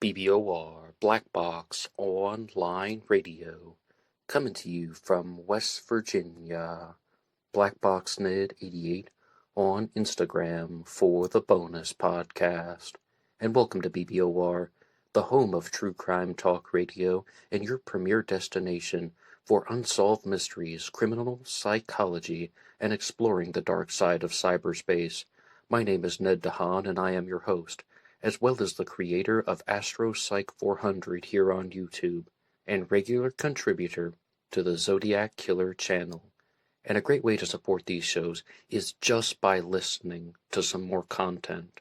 BBOR Black Box Online Radio, coming to you from West Virginia. BlackBoxNid88 on Instagram for the bonus podcast. And welcome to BBOR, the home of true crime talk radio and your premier destination for unsolved mysteries, criminal psychology, and exploring the dark side of cyberspace. My name is Ned DeHaan, and I am your host, as well as the creator of AstroPsych 400 here on YouTube, and regular contributor to the Zodiac Killer channel. And a great way to support these shows is just by listening to some more content.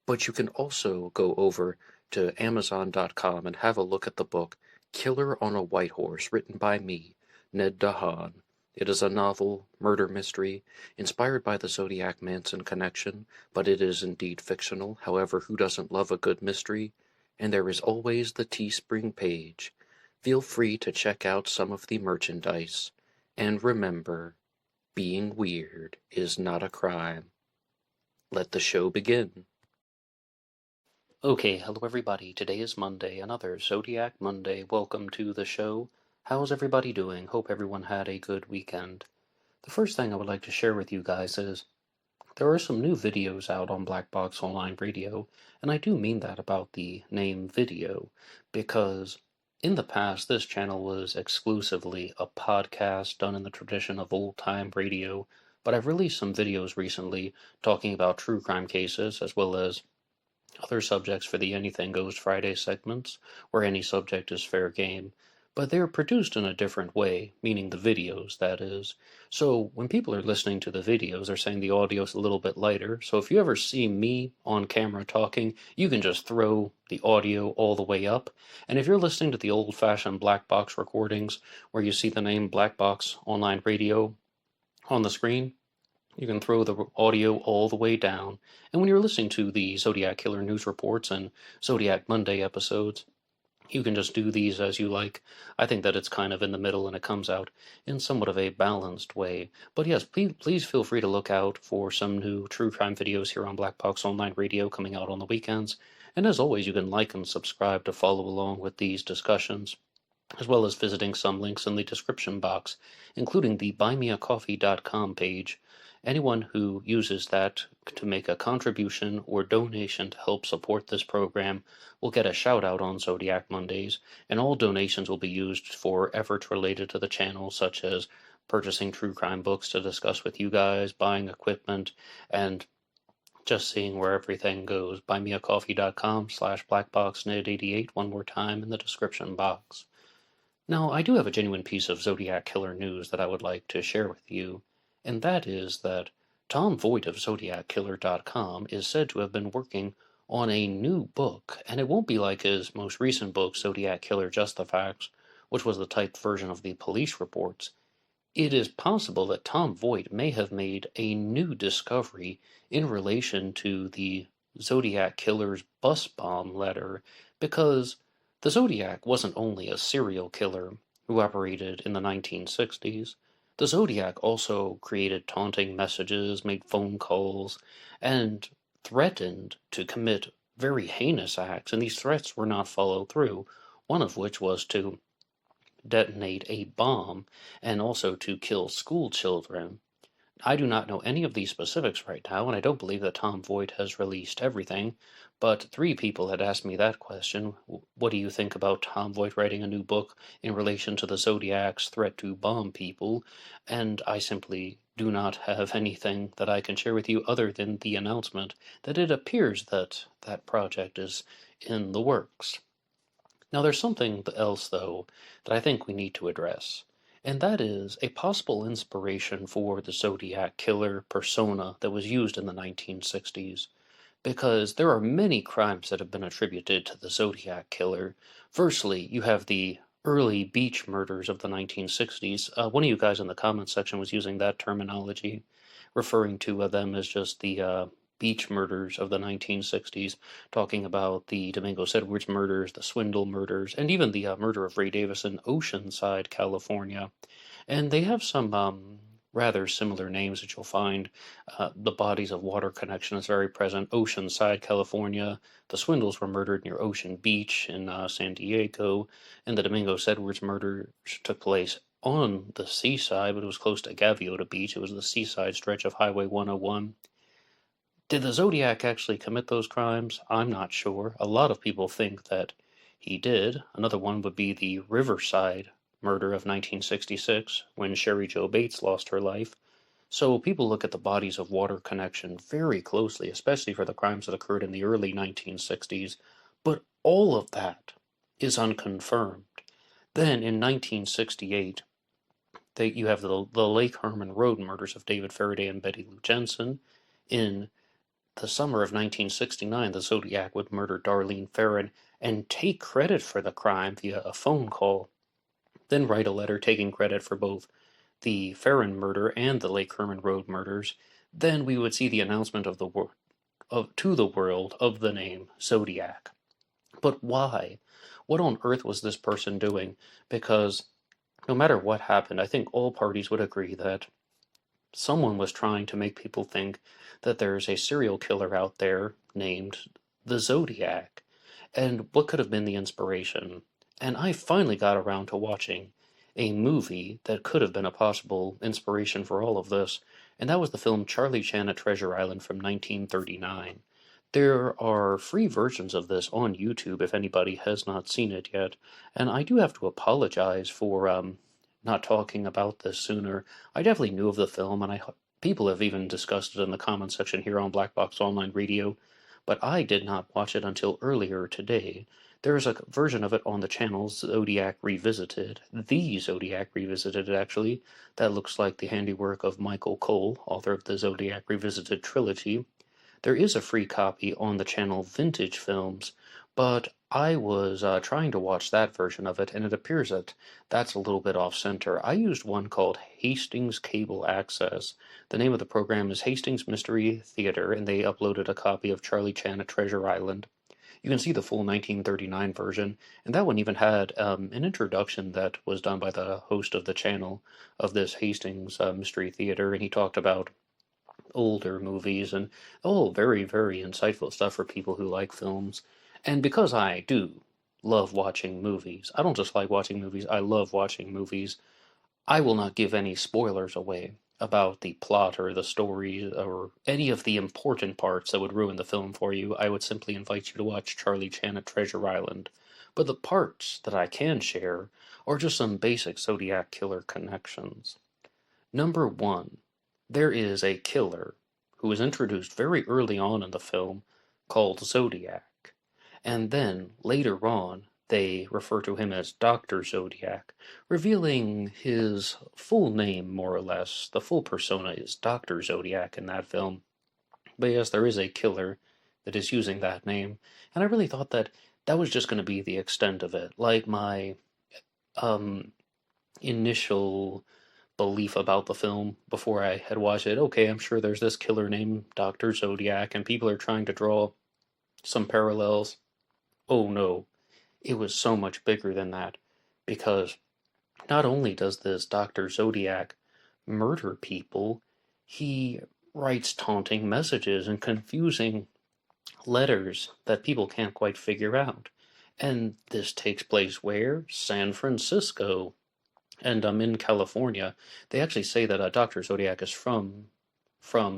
But you can also go over to Amazon.com and have a look at the book Killer on a White Horse, written by me, Ned DeHaan. It is a novel, murder mystery, inspired by the Zodiac Manson connection, but it is indeed fictional. However, who doesn't love a good mystery? And there is always the TeeSpring page. Feel free to check out some of the merchandise. And remember, being weird is not a crime. Let the show begin. Okay, hello everybody. Today is Monday, another Zodiac Monday. Welcome to the show. How's everybody doing? Hope everyone had a good weekend. The first thing I would like to share with you guys is there are some new videos out on BlackBoxOnlineRadio, and I do mean that about the name video, because in the past this channel was exclusively a podcast done in the tradition of old-time radio, but I've released some videos recently talking about true crime cases as well as other subjects for the Anything Goes Friday segments, where any subject is fair game. But they're produced in a different way, meaning the videos, that is. So when people are listening to the videos, they're saying the audio's a little bit lighter. So if you ever see me on camera talking, you can just throw the audio all the way up. And if you're listening to the old-fashioned black box recordings, where you see the name Black Box Online Radio on the screen, you can throw the audio all the way down. And when you're listening to the Zodiac Killer news reports and Zodiac Monday episodes, you can just do these as you like. I think that it's kind of in the middle and it comes out in somewhat of a balanced way. But yes, please feel free to look out for some new true crime videos here on Black Box Online Radio coming out on the weekends. And as always, you can like and subscribe to follow along with these discussions, as well as visiting some links in the description box, including the BuyMeACoffee.com page. Anyone who uses that to make a contribution or donation to help support this program will get a shout out on Zodiac Mondays, and all donations will be used for efforts related to the channel, such as purchasing true crime books to discuss with you guys, buying equipment, and just seeing where everything goes. BuyMeACoffee.com/BlackBoxNid88, one more time in the description box. Now, I do have a genuine piece of Zodiac Killer news that I would like to share with you, and that is that Tom Voigt of ZodiacKiller.com is said to have been working on a new book, and it won't be like his most recent book, Zodiac Killer Just the Facts, which was the typed version of the police reports. It is possible that Tom Voigt may have made a new discovery in relation to the Zodiac Killer's bus bomb letter, because the Zodiac wasn't only a serial killer who operated in the 1960s. The Zodiac also created taunting messages, made phone calls, and threatened to commit very heinous acts, and these threats were not followed through, one of which was to detonate a bomb and also to kill school children. I do not know any of these specifics right now, and I don't believe that Tom Voigt has released everything, but 3 people had asked me that question. What do you think about Tom Voigt writing a new book in relation to the Zodiac's threat to bomb people? And I simply do not have anything that I can share with you other than the announcement that it appears that that project is in the works. Now, there's something else, though, that I think we need to address, and that is a possible inspiration for the Zodiac Killer persona that was used in the 1960s, because there are many crimes that have been attributed to the Zodiac Killer. Firstly, you have the early beach murders of the 1960s. One of you guys in the comments section was using that terminology, referring to them as just the beach murders of the 1960s, talking about the Domingos Edwards murders, the Swindle murders, and even the murder of Ray Davis in Oceanside, California. And they have some rather similar names that you'll find. The bodies of water connection is very present. Oceanside, California. The Swindles were murdered near Ocean Beach in San Diego, and the Domingos Edwards murder took place on the seaside, but it was close to Gaviota Beach. It was the seaside stretch of Highway 101. Did the Zodiac actually commit those crimes? I'm not sure. A lot of people think that he did. Another one would be the Riverside murder of 1966, when Sherry Jo Bates lost her life. So people look at the bodies of water connection very closely, especially for the crimes that occurred in the early 1960s. But all of that is unconfirmed. Then in 1968, you have the Lake Herman Road murders of David Faraday and Betty Lou Jensen. In the summer of 1969, the Zodiac would murder Darlene Ferrin and take credit for the crime via a phone call, then write a letter taking credit for both the Ferrin murder and the Lake Herman Road murders. Then we would see the announcement to the world of the name Zodiac. But why? What on earth was this person doing? Because no matter what happened, I think all parties would agree that someone was trying to make people think that there's a serial killer out there named the Zodiac. And what could have been the inspiration? And I finally got around to watching a movie that could have been a possible inspiration for all of this, and that was the film Charlie Chan at Treasure Island from 1939. There are free versions of this on YouTube if anybody has not seen it yet, and I do have to apologize for not talking about this sooner. I definitely knew of the film, and people have even discussed it in the comment section here on Black Box Online Radio, but I did not watch it until earlier today. There is a version of it on the channel Zodiac Revisited, the Zodiac Revisited actually, that looks like the handiwork of Michael Cole, author of the Zodiac Revisited trilogy. There is a free copy on the channel Vintage Films, but I was trying to watch that version of it, and it appears that that's a little bit off-center. I used one called Hastings Cable Access. The name of the program is Hastings Mystery Theater, and they uploaded a copy of Charlie Chan at Treasure Island. You can see the full 1939 version, and that one even had an introduction that was done by the host of the channel of this Hastings Mystery Theater, and he talked about older movies and very, very insightful stuff for people who like films. And because I do love watching movies, I don't just like watching movies, I love watching movies, I will not give any spoilers away about the plot or the story or any of the important parts that would ruin the film for you. I would simply invite you to watch Charlie Chan at Treasure Island. But the parts that I can share are just some basic Zodiac killer connections. Number one, there is a killer who is introduced very early on in the film called Zodiac, and then later on they refer to him as Dr. Zodiac, revealing his full name more or less. The full persona is Dr. Zodiac in that film. But yes, there is a killer that is using that name, and I really thought that that was just going to be the extent of it. Like my initial belief about the film before I had watched it. Okay, I'm sure there's this killer named Dr. Zodiac, and people are trying to draw some parallels. Oh no, it was so much bigger than that, because not only does this Dr. Zodiac murder people, he writes taunting messages and confusing letters that people can't quite figure out. And this takes place where? San Francisco. And in California. They actually say that Dr. Zodiac is from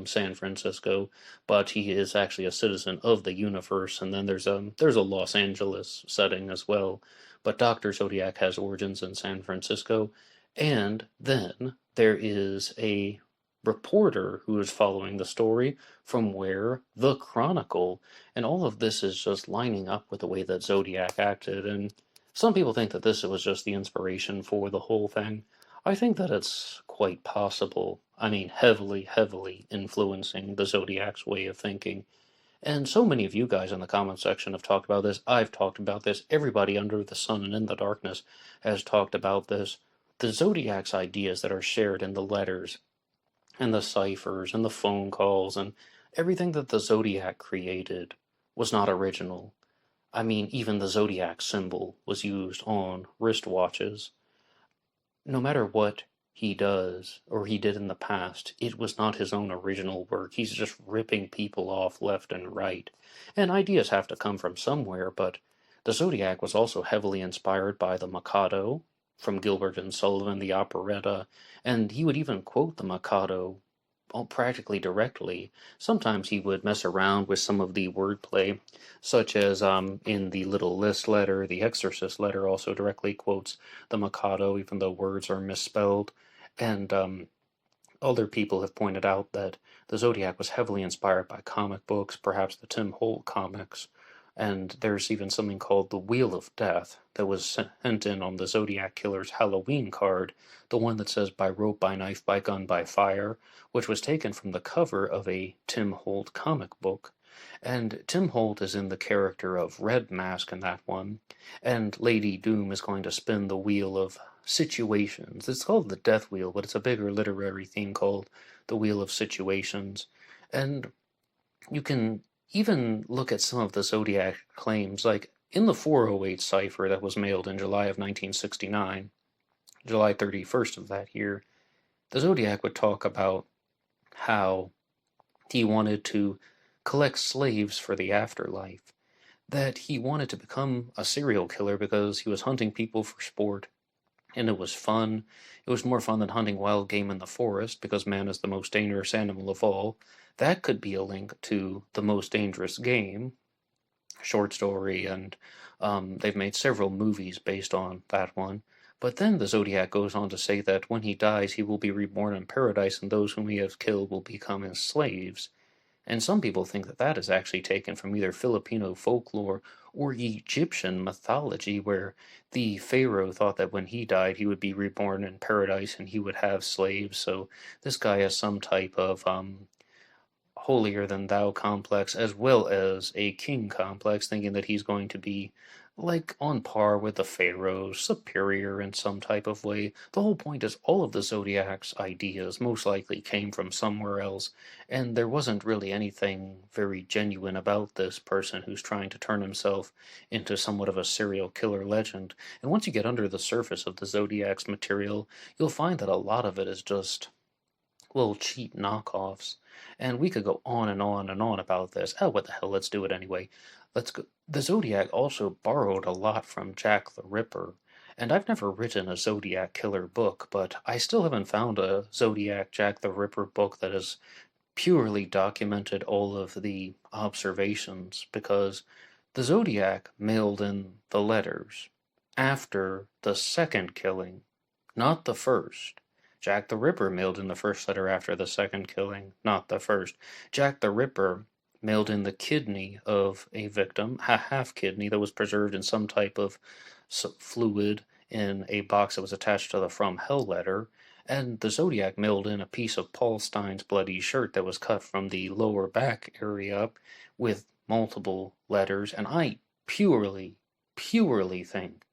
San Francisco, but he is actually a citizen of the universe. And then there's a Los Angeles setting as well. But Dr. Zodiac has origins in San Francisco. And then there is a reporter who is following the story from where? The Chronicle. And all of this is just lining up with the way that Zodiac acted. And some people think that this was just the inspiration for the whole thing. I think that it's quite possible. I mean, heavily, heavily influencing the Zodiac's way of thinking. And so many of you guys in the comment section have talked about this. I've talked about this. Everybody under the sun and in the darkness has talked about this. The Zodiac's ideas that are shared in the letters and the ciphers and the phone calls and everything that the Zodiac created was not original. I mean, even the Zodiac symbol was used on wristwatches. No matter what he does, or he did in the past, it was not his own original work. He's just ripping people off left and right. And ideas have to come from somewhere, but the Zodiac was also heavily inspired by the Mikado from Gilbert and Sullivan, the operetta, and he would even quote the Mikado practically directly. Sometimes he would mess around with some of the wordplay, such as in the Little List letter, the Exorcist letter also directly quotes the Mikado, even though words are misspelled. And other people have pointed out that the Zodiac was heavily inspired by comic books, perhaps the Tim Holt comics. And there's even something called the Wheel of Death that was sent in on the Zodiac Killer's Halloween card, the one that says by rope, by knife, by gun, by fire, which was taken from the cover of a Tim Holt comic book. And Tim Holt is in the character of Red Mask in that one, and Lady Doom is going to spin the wheel of situations. It's called the Death Wheel, but it's a bigger literary theme called the Wheel of Situations. And you can even look at some of the Zodiac claims, like in the 408 cipher that was mailed in July of 1969, July 31st of that year, the Zodiac would talk about how he wanted to collect slaves for the afterlife, that he wanted to become a serial killer because he was hunting people for sport, and it was fun. It was more fun than hunting wild game in the forest because man is the most dangerous animal of all. That could be a link to The Most Dangerous Game short story, and they've made several movies based on that one. But then the Zodiac goes on to say that when he dies, he will be reborn in paradise, and those whom he has killed will become his slaves. And some people think that that is actually taken from either Filipino folklore or Egyptian mythology, where the pharaoh thought that when he died, he would be reborn in paradise and he would have slaves. So this guy has some type of holier than thou complex as well as a king complex, thinking that he's going to be like on par with the pharaohs, superior in some type of way. The whole point is all of the Zodiac's ideas most likely came from somewhere else, and there wasn't really anything very genuine about this person who's trying to turn himself into somewhat of a serial killer legend. And once you get under the surface of the Zodiac's material, you'll find that a lot of it is just little cheap knockoffs. And we could go on and on and on about this. Oh, what the hell, let's do it anyway. Let's go. The Zodiac also borrowed a lot from Jack the Ripper, and I've never written a Zodiac killer book, but I still haven't found a Zodiac Jack the Ripper book that has purely documented all of the observations, because the Zodiac mailed in the letters after the second killing, not the first. Jack the Ripper mailed in the first letter after the second killing, not the first. Jack the Ripper mailed in the kidney of a victim, a half kidney that was preserved in some type of fluid in a box that was attached to the From Hell letter, and the Zodiac mailed in a piece of Paul Stine's bloody shirt that was cut from the lower back area with multiple letters, and I purely think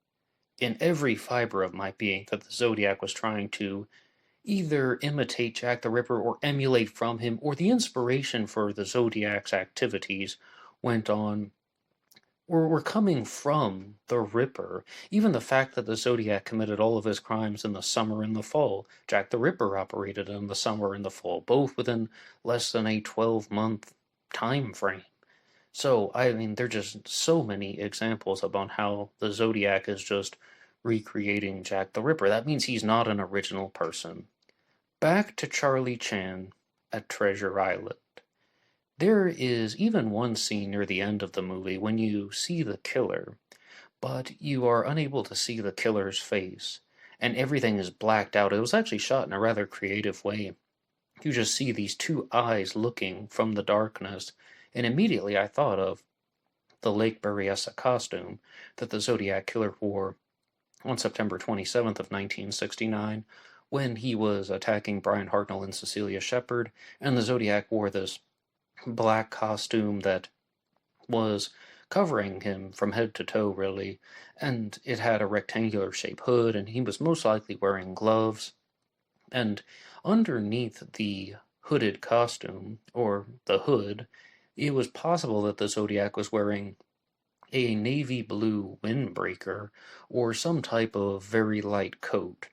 in every fiber of my being that the Zodiac was trying to either imitate Jack the Ripper or emulate from him, or the inspiration for the Zodiac's activities went on or were coming from the Ripper. Even the fact that the Zodiac committed all of his crimes in the summer and the fall, Jack the Ripper operated in the summer and the fall, both within less than a 12-month time frame. So, I mean, there are just so many examples about how the Zodiac is just recreating Jack the Ripper. That means he's not an original person. Back to Charlie Chan at Treasure Island. There is even one scene near the end of the movie when you see the killer, but you are unable to see the killer's face, and everything is blacked out. It was actually shot in a rather creative way. You just see these two eyes looking from the darkness, and immediately I thought of the Lake Berryessa costume that the Zodiac Killer wore on September 27th of 1969 when he was attacking Brian Hartnell and Cecilia Shepard, and the Zodiac wore this black costume that was covering him from head to toe, really, and it had a rectangular shaped hood, and he was most likely wearing gloves, and underneath the hooded costume, or the hood, it was possible that the Zodiac was wearing a navy blue windbreaker or some type of very light coat.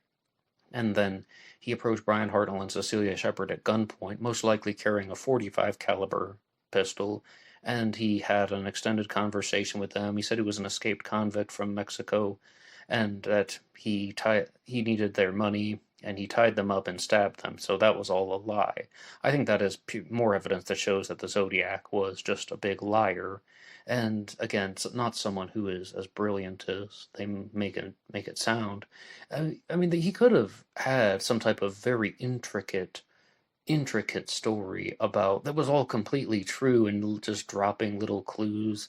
And then he approached Brian Hartnell and Cecilia Shepard at gunpoint, most likely carrying a .45 caliber pistol, and he had an extended conversation with them. He said he was an escaped convict from Mexico, and that he needed their money, and he tied them up and stabbed them. So that was all a lie. I think that is more evidence that shows that the Zodiac was just a big liar, and again, not someone who is as brilliant as they make it sound. I mean, he could have had some type of very intricate story about that was all completely true and just dropping little clues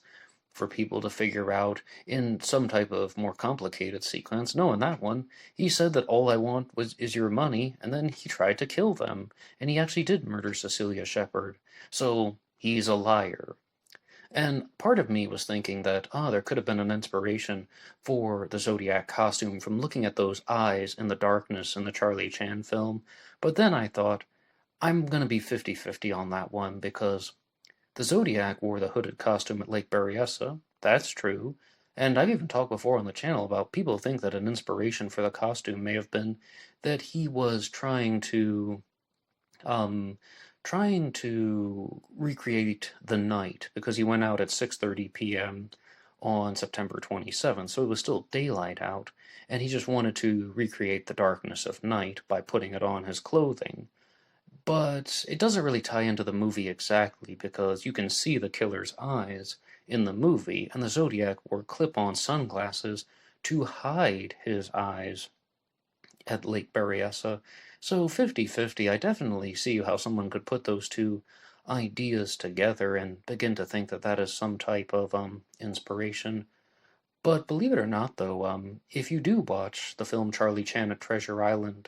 for people to figure out in some type of more complicated sequence. No, in that one, he said that all I want is your money, and then he tried to kill them, and he actually did murder Cecilia Shepard. So he's a liar. And part of me was thinking that, there could have been an inspiration for the Zodiac costume from looking at those eyes in the darkness in the Charlie Chan film. But then I thought, I'm going to be 50-50 on that one because the Zodiac wore the hooded costume at Lake Berryessa. That's true. And I've even talked before on the channel about people think that an inspiration for the costume may have been that he was um, trying to recreate the night because he went out at 6:30 p.m. on September 27th, so it was still daylight out, and he just wanted to recreate the darkness of night by putting it on his clothing. But it doesn't really tie into the movie exactly because you can see the killer's eyes in the movie, and the Zodiac wore clip-on sunglasses to hide his eyes at Lake Berryessa. So 50-50, I definitely see how someone could put those two ideas together and begin to think that that is some type of inspiration. But believe it or not, though, if you do watch the film Charlie Chan at Treasure Island,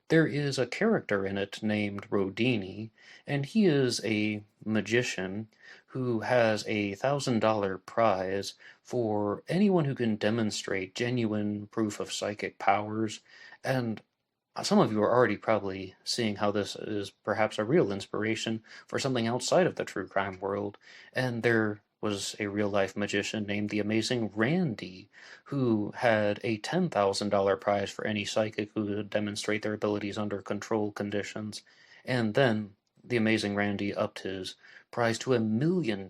there is a character in it named Rodini, and he is a magician who has $1,000 prize for anyone who can demonstrate genuine proof of psychic powers. And some of you are already probably seeing how this is perhaps a real inspiration for something outside of the true crime world. And there was a real life magician named the Amazing Randy who had a $10,000 prize for any psychic who would demonstrate their abilities under controlled conditions. And then the Amazing Randy upped his prize to $1 million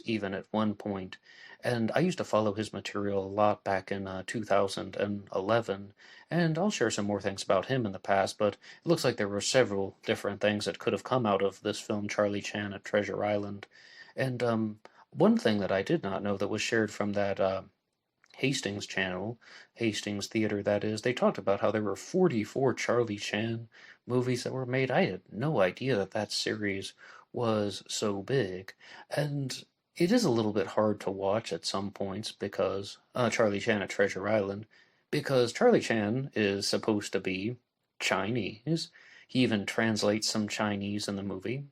even at one point. And I used to follow his material a lot back in 2011, and I'll share some more things about him in the past, but it looks like there were several different things that could have come out of this film, Charlie Chan at Treasure Island. And one thing that I did not know that was shared from that Hastings channel, Hastings Theater that is, they talked about how there were 44 Charlie Chan movies that were made. I had no idea that that series was so big. And it is a little bit hard to watch at some points because Charlie Chan at Treasure Island, because Charlie Chan is supposed to be Chinese. He even translates some Chinese in the movie,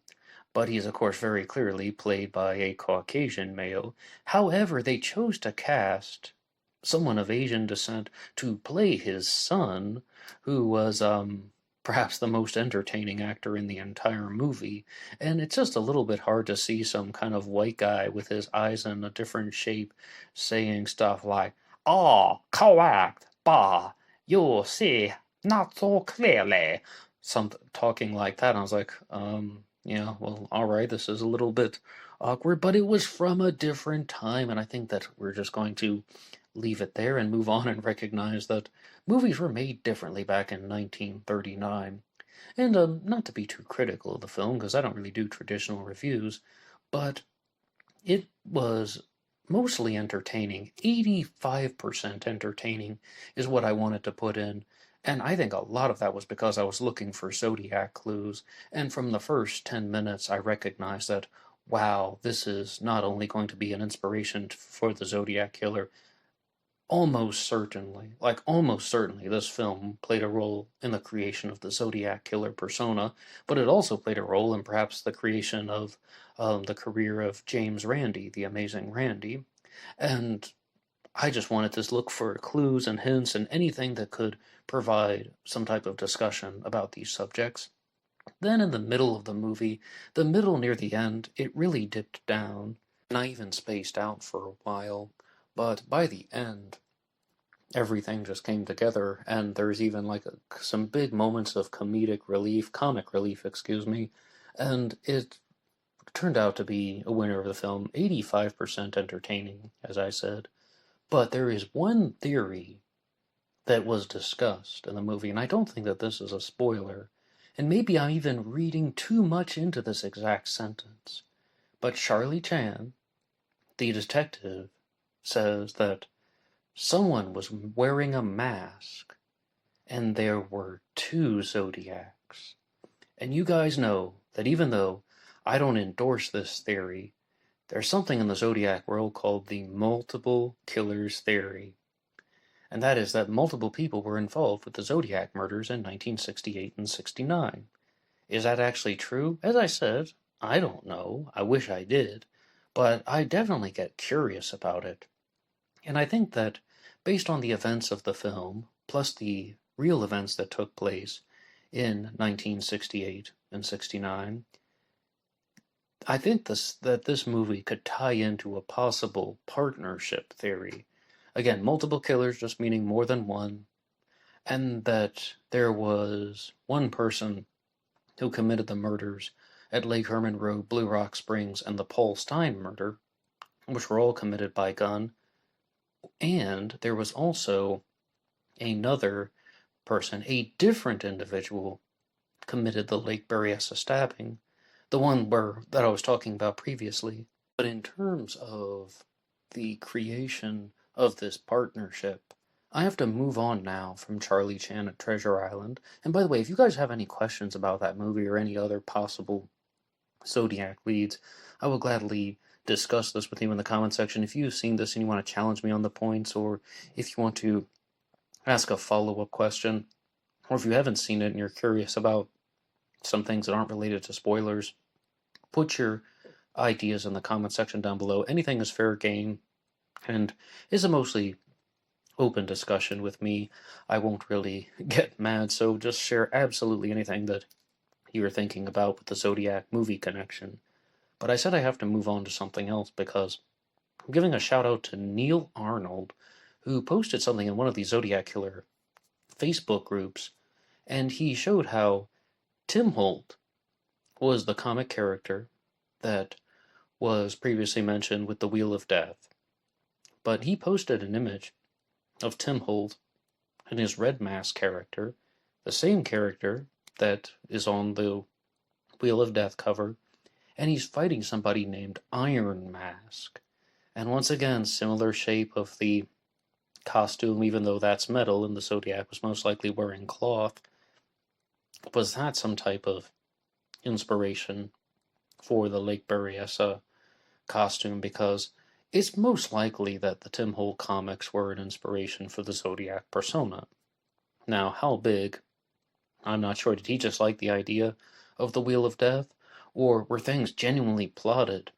but he's of course very clearly played by a Caucasian male. However, they chose to cast someone of Asian descent to play his son, who was perhaps the most entertaining actor in the entire movie. And it's just a little bit hard to see some kind of white guy with his eyes in a different shape saying stuff like, "Oh, correct, bah, you see not so clearly." Something talking like that. And I was like, yeah, well, all right, this is a little bit awkward, but it was from a different time, and I think that we're just going to leave it there and move on and recognize that movies were made differently back in 1939. And not to be too critical of the film, because I don't really do traditional reviews, but it was mostly entertaining. 85% entertaining is what I wanted to put in. And I think a lot of that was because I was looking for Zodiac clues. And from the first 10 minutes, I recognized that, wow, this is not only going to be an inspiration for the Zodiac Killer, almost certainly, this film played a role in the creation of the Zodiac Killer persona, but it also played a role in perhaps the creation of the career of James Randi, the Amazing Randy. And I just wanted to look for clues and hints and anything that could provide some type of discussion about these subjects. Then in the middle of the movie, the middle near the end, it really dipped down, and I even spaced out for a while. But by the end, everything just came together, and there's even like some big moments of comic relief, excuse me, and it turned out to be a winner of the film, 85% entertaining, as I said. But there is one theory that was discussed in the movie, and I don't think that this is a spoiler, and maybe I'm even reading too much into this exact sentence, but Charlie Chan, the detective, says that someone was wearing a mask, and there were two Zodiacs. And you guys know that even though I don't endorse this theory, there's something in the Zodiac world called the multiple killers theory. And that is that multiple people were involved with the Zodiac murders in 1968 and 69. Is that actually true? As I said, I don't know. I wish I did. But I definitely get curious about it. And I think that, based on the events of the film, plus the real events that took place in 1968 and 69, I think that this movie could tie into a possible partnership theory. Again, multiple killers just meaning more than one, and that there was one person who committed the murders at Lake Herman Road, Blue Rock Springs, and the Paul Stein murder, which were all committed by gun. And there was also another person, a different individual, committed the Lake Berryessa stabbing, the one that I was talking about previously. But in terms of the creation of this partnership, I have to move on now from Charlie Chan at Treasure Island. And by the way, if you guys have any questions about that movie or any other possible Zodiac leads, I will gladly discuss this with you in the comment section. If you've seen this and you want to challenge me on the points, or if you want to ask a follow-up question, or if you haven't seen it and you're curious about some things that aren't related to spoilers, put your ideas in the comment section down below. Anything is fair game, and is a mostly open discussion with me. I won't really get mad, so just share absolutely anything that you're thinking about with the Zodiac movie connection. But I said I have to move on to something else because I'm giving a shout out to Neil Arnold, who posted something in one of these Zodiac Killer Facebook groups, and he showed how Tim Holt was the comic character that was previously mentioned with the Wheel of Death. But he posted an image of Tim Holt and his Red Mask character, the same character that is on the Wheel of Death cover, and he's fighting somebody named Iron Mask. And once again, similar shape of the costume, even though that's metal and the Zodiac was most likely wearing cloth. Was that some type of inspiration for the Lake Berryessa costume? Because it's most likely that the Tim Holt comics were an inspiration for the Zodiac persona. Now, how big? I'm not sure. Did he just like the idea of the Wheel of Death? Or were things genuinely plotted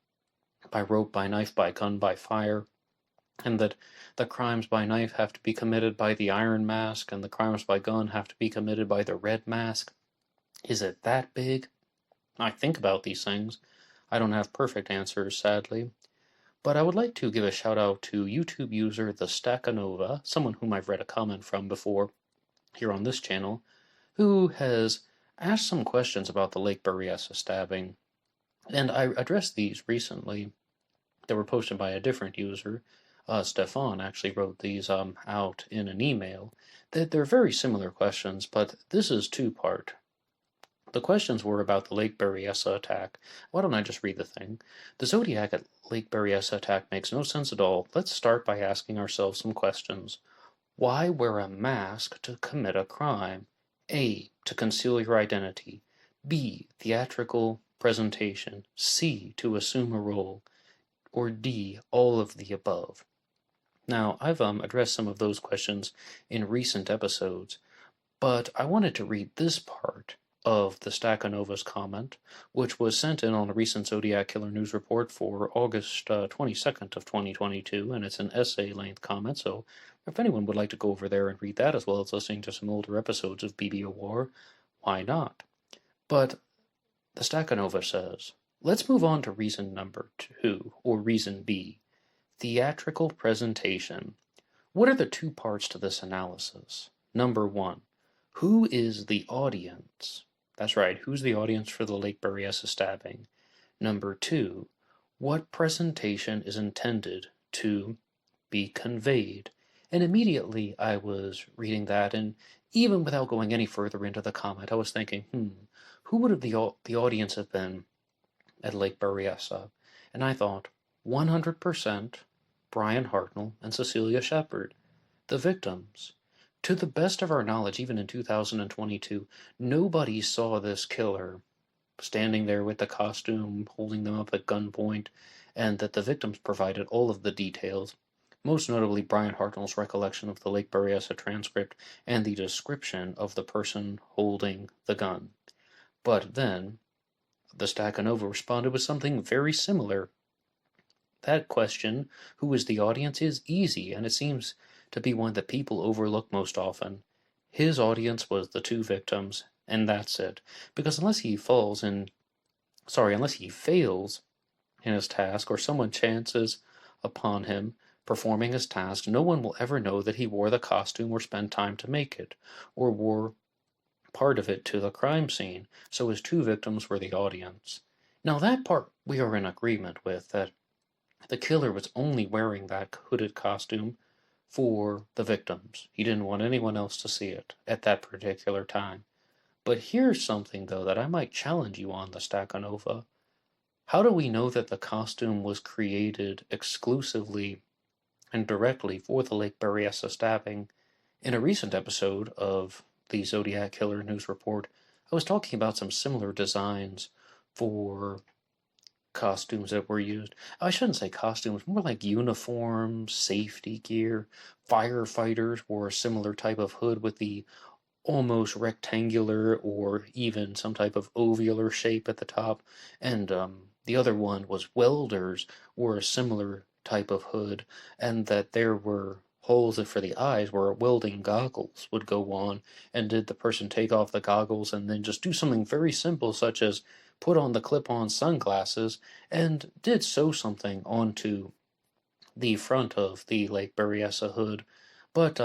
by rope, by knife, by gun, by fire? And that the crimes by knife have to be committed by the Iron Mask, and the crimes by gun have to be committed by the Red Mask? Is it that big? I think about these things. I don't have perfect answers, sadly. But I would like to give a shout out to YouTube user The Stackanova, someone whom I've read a comment from before here on this channel, who has asked some questions about the Lake Berryessa stabbing. And I addressed these recently. They were posted by a different user. Stefan actually wrote these out in an email. They're very similar questions, but this is two-part. The questions were about the Lake Berryessa attack. Why don't I just read the thing? The Zodiac at Lake Berryessa attack makes no sense at all. Let's start by asking ourselves some questions. Why wear a mask to commit a crime? A. To conceal your identity. B. Theatrical presentation. C. To assume a role. Or D. All of the above. Now, I've addressed some of those questions in recent episodes, but I wanted to read this part of the Stackanova's comment, which was sent in on a recent Zodiac Killer News report for August 22nd of 2022, and it's an essay-length comment, so if anyone would like to go over there and read that as well as listening to some older episodes of BBOR, why not? But the Stackanova says, let's move on to reason number 2, or reason B, theatrical presentation. What are the two parts to this analysis? Number one, who is the audience? That's right, who's the audience for the Lake Berryessa stabbing? Number two, what presentation is intended to be conveyed? And immediately I was reading that, and even without going any further into the comment, I was thinking, who would have the audience have been at Lake Berryessa? And I thought, 100% Brian Hartnell and Cecilia Shepard, the victims. To the best of our knowledge, even in 2022, nobody saw this killer standing there with the costume, holding them up at gunpoint, and that the victims provided all of the details, most notably Brian Hartnell's recollection of the Lake Berryessa transcript and the description of the person holding the gun. But then, the Stakhanova responded with something very similar. That question, who is the audience, is easy, and it seems to be one that people overlook most often. His audience was the two victims, and that's it. Because unless he fails in his task, or someone chances upon him performing his task, no one will ever know that he wore the costume or spent time to make it, or wore part of it to the crime scene, so his two victims were the audience. Now that part we are in agreement with, that the killer was only wearing that hooded costume for the victims. He didn't want anyone else to see it at that particular time. But here's something, though, that I might challenge you on, the Stakhanova. How do we know that the costume was created exclusively and directly for the Lake Berryessa stabbing? In a recent episode of the Zodiac Killer News Report, I was talking about some similar designs for costumes that were used. I shouldn't say costumes, more like uniforms, safety gear. Firefighters wore a similar type of hood with the almost rectangular or even some type of ovular shape at the top. And the other one was welders wore a similar type of hood, and that there were holes for the eyes where welding goggles would go on, and did the person take off the goggles and then just do something very simple such as put on the clip-on sunglasses and did sew something onto the front of the Lake Berryessa hood. But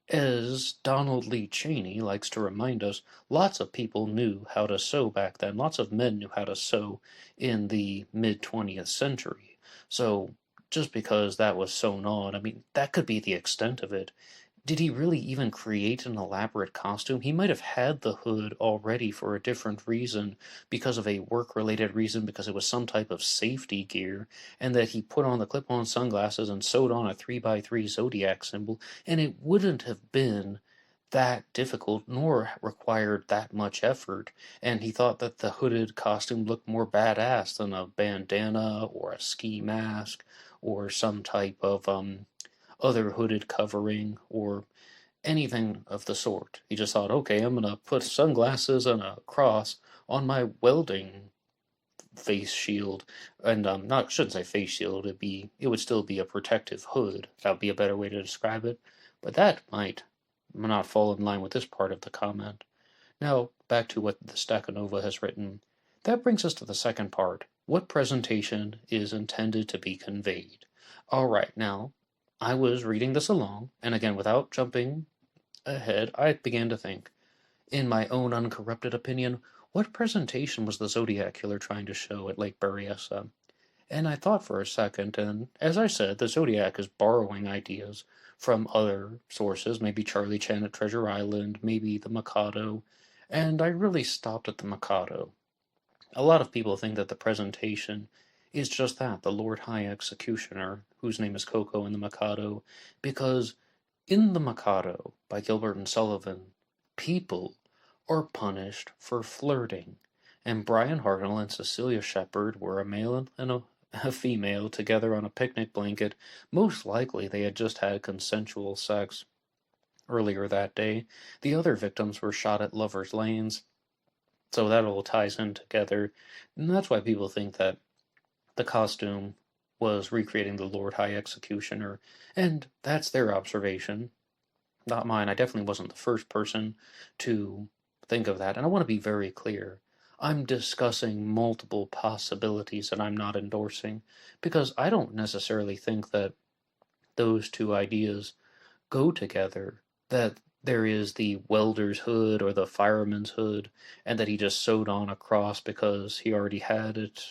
as Donald Lee Cheney likes to remind us, lots of people knew how to sew back then. Lots of men knew how to sew in the mid-20th century. So just because that was sewn on, I mean, that could be the extent of it. Did he really even create an elaborate costume? He might have had the hood already for a different reason, because of a work-related reason, because it was some type of safety gear, and that he put on the clip-on sunglasses and sewed on a 3x3 Zodiac symbol, and it wouldn't have been that difficult, nor required that much effort, and he thought that the hooded costume looked more badass than a bandana, or a ski mask, or some type of, other hooded covering, or anything of the sort. He just thought, okay, I'm gonna put sunglasses and a cross on my welding face shield, and not shouldn't say face shield. It would still be a protective hood. That would be a better way to describe it. But that might not fall in line with this part of the comment. Now back to what the Stakhanova has written. That brings us to the second part. What presentation is intended to be conveyed? All right, now I was reading this along, and again, without jumping ahead, I began to think, in my own uncorrupted opinion, what presentation was the Zodiac Killer trying to show at Lake Berryessa? And I thought for a second, and as I said, the Zodiac is borrowing ideas from other sources, maybe Charlie Chan at Treasure Island, maybe the Mikado, and I really stopped at the Mikado. A lot of people think that the presentation is just that, the Lord High Executioner, whose name is Coco in the Mikado, because in the Mikado, by Gilbert and Sullivan, people are punished for flirting, and Brian Hartnell and Cecilia Shepard were a male and a female together on a picnic blanket. Most likely they had just had consensual sex earlier that day. The other victims were shot at lovers' lanes, so that all ties in together, and that's why people think that the costume was recreating the Lord High Executioner, and that's their observation, not mine. I definitely wasn't the first person to think of that, and I want to be very clear. I'm discussing multiple possibilities that I'm not endorsing, because I don't necessarily think that those two ideas go together, that there is the welder's hood or the fireman's hood, and that he just sewed on a cross because he already had it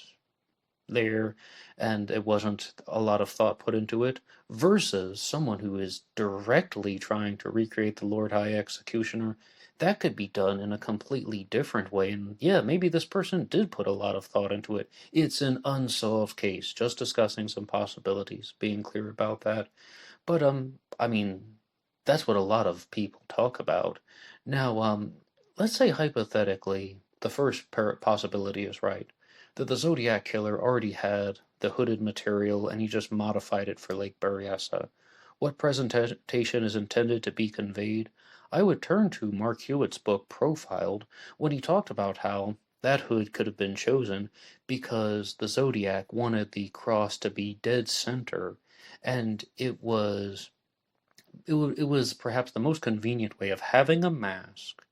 there and it wasn't a lot of thought put into it, versus someone who is directly trying to recreate the Lord High Executioner. That could be done in a completely different way, and yeah, maybe this person did put a lot of thought into it. It's an unsolved case, just discussing some possibilities, being clear about that. But I mean, that's what a lot of people talk about. Now, let's say hypothetically, the first possibility is right, that the Zodiac killer already had the hooded material and he just modified it for Lake Berryessa. What presentation is intended to be conveyed? I would turn to Mark Hewitt's book Profiled when he talked about how that hood could have been chosen because the Zodiac wanted the cross to be dead center, and it was perhaps the most convenient way of having a mask